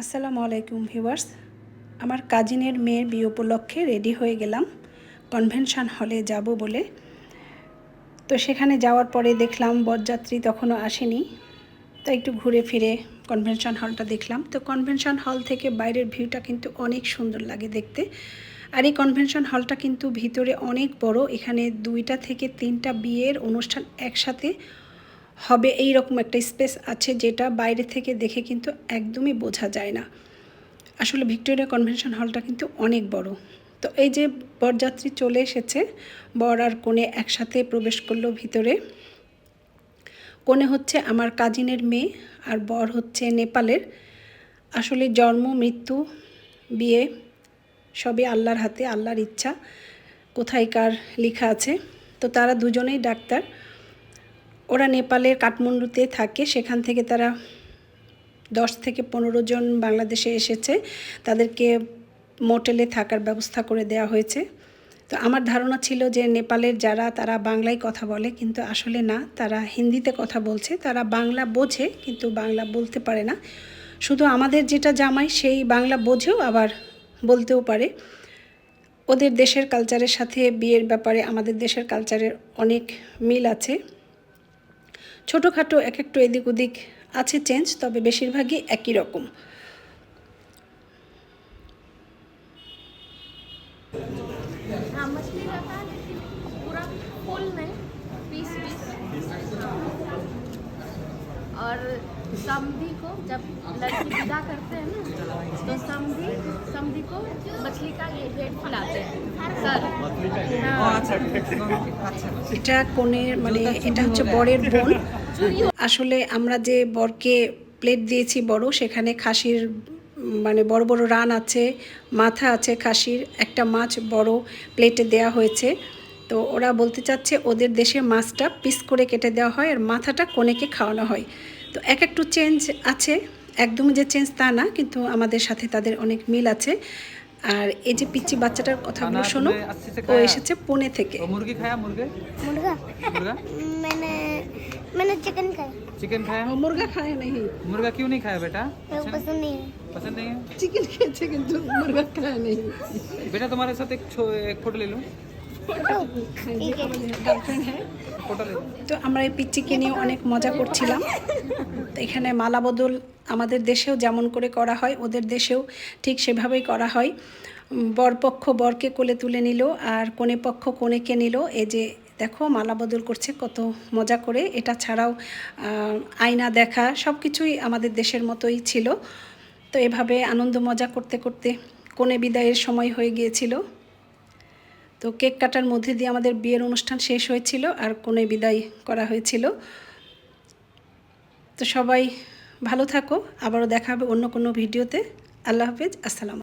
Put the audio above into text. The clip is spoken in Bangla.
আসসালামু আলাইকুম ভিউয়ার্স। আমার কাজিনের মেয়ের বিয়ে উপলক্ষে রেডি হয়ে গেলাম কনভেনশন হলে যাব বলে। তো সেখানে যাওয়ার পরে দেখলাম বরযাত্রী তখনও আসেনি, তো একটু ঘুরে ফিরে কনভেনশন হলটা দেখলাম। তো কনভেনশন হল থেকে বাইরের ভিউটা কিন্তু অনেক সুন্দর লাগে দেখতে। আর এই কনভেনশন হলটা কিন্তু ভিতরে অনেক বড়, এখানে 2টা থেকে 3টা বিয়ের অনুষ্ঠান একসাথে হবে এই রকম একটা স্পেস আছে, যেটা বাইরে থেকে দেখে কিন্তু একদমই বোঝা যায় না। আসলে ভিক্টোরিয়া কনভেনশন হলটা কিন্তু অনেক বড়। তো এই যে বরযাত্রী চলে এসেছে, বর আর কনে একসাথে প্রবেশ করলো ভিতরে। কনে হচ্ছে আমার কাজিনের মেয়ে আর বর হচ্ছে নেপালের। আসলে জন্ম মৃত্যু বিয়ে সবই আল্লাহর হাতে, আল্লাহর ইচ্ছা কোথায় কার লেখা আছে। তো তারা দুজনেই ডাক্তার। ওরা নেপালের কাঠমান্ডুতে থাকে, সেখান থেকে তারা 10 থেকে 15 জন বাংলাদেশে এসেছে। তাদেরকে মোটেলে থাকার ব্যবস্থা করে দেওয়া হয়েছে। তো আমার ধারণা ছিল যে নেপালের যারা তারা বাংলায় কথা বলে, কিন্তু আসলে না, তারা হিন্দিতে কথা বলছে। তারা বাংলা বোঝে কিন্তু বাংলা বলতে পারে না। শুধু আমাদের যেটা জামাই সেই বাংলা বোঝেও আবার বলতেও পারে। ওদের দেশের কালচারের সাথে বিয়ের ব্যাপারে আমাদের দেশের কালচারের অনেক মিল আছে। ছোটোখাটো এক একটু এদিক ওদিক আছে চেঞ্জ, তবে বেশিরভাগই একই রকম। हाँ मछली रहता है लेकिन पूरा फुल नहीं, पीस पीस। और समधी को जब लड़की विदा करते हैं ना, तो समधी समधी को मछली का ये हेड खिलाते हैं सर। এটা কোণের মানে এটা হচ্ছে বরের বোন। আসলে আমরা যে বরকে প্লেট দিয়েছি বড়, সেখানে খাসির মানে বড় বড় রান আছে, মাথা আছে খাসির, একটা মাছ বড় প্লেটে দেয়া হয়েছে। তো ওরা বলতে চাচ্ছে ওদের দেশে মাছটা পিস করে কেটে দেওয়া হয় আর মাথাটা কনেকে খাওয়ানো হয়। তো এক একটু চেঞ্জ আছে, একদমই যে চেঞ্জ তা না, কিন্তু আমাদের সাথে তাদের অনেক মিল আছে। আর এই যে পিচ্চি বাচ্চাটার কথাগুলো শোনো, ও এসেছে পুনে থেকে। मुर्गी खाया मुर्गे मुर्गा मुर्गा मैंने मैंने चिकन खाया। चिकन खाया ও মুরগা খায় नहीं, मुर्गा क्यों नहीं खाया बेटा मेरे को पसंद नहीं है। पसंद नहीं है চিকেন খেয়েছে কিন্তু মুরগা খায় नहीं। बेटा तुम्हारे साथ एक फोटो ले लूं ठीक है। গার্লফ্রেন্ড হ্যাঁ। फोटो ले लो তো আমরা এই পিচ্চিকে নিয়ে অনেক মজা করছিলাম। তো এখানে মালা বদল আমাদের দেশেও যেমন করে করা হয়, ওদের দেশেও ঠিক সেভাবেই করা হয়। বরপক্ষ বরকে কোলে তুলে নিল আর কনে পক্ষ কনেকে নিল। এই যে দেখো মালা বদল করছে কত মজা করে। এটা ছাড়াও আয়না দেখা সব কিছুই আমাদের দেশের মতোই ছিল। তো এভাবে আনন্দ মজা করতে করতে কনে বিদায়ের সময় হয়ে গিয়েছিল। তো কেক কাটার মধ্যে দিয়ে আমাদের বিয়ের অনুষ্ঠান শেষ হয়েছিল আর কনে বিদায় করা হয়েছিল। তো সবাই ভালো থাকো, আবারও দেখা হবে অন্য কোনো ভিডিওতে। আল্লাহ হাফেজ, আসসালাম।